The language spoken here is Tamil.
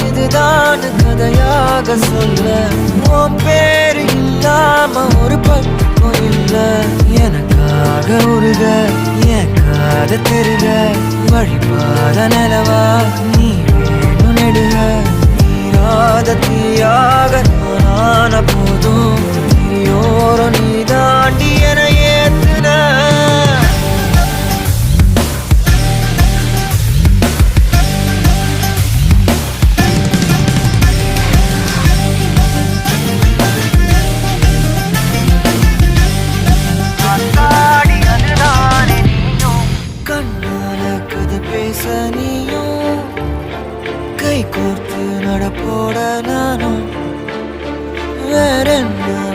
இதுதான் கதையாக சொல்ல உன் பேரு இல்லாம ஒரு பக்கம் இல்ல எனக்காக உருக என் காத திருக வழிபாத நிலவா நீ வேணும் நெடுக நீராத தீயாக நானான போதும் நீயோரம் நீ தாண்டி என ஏத்துன பேச நீயும் கை கோர்த்து நடப்போட நானும் வேற என்ன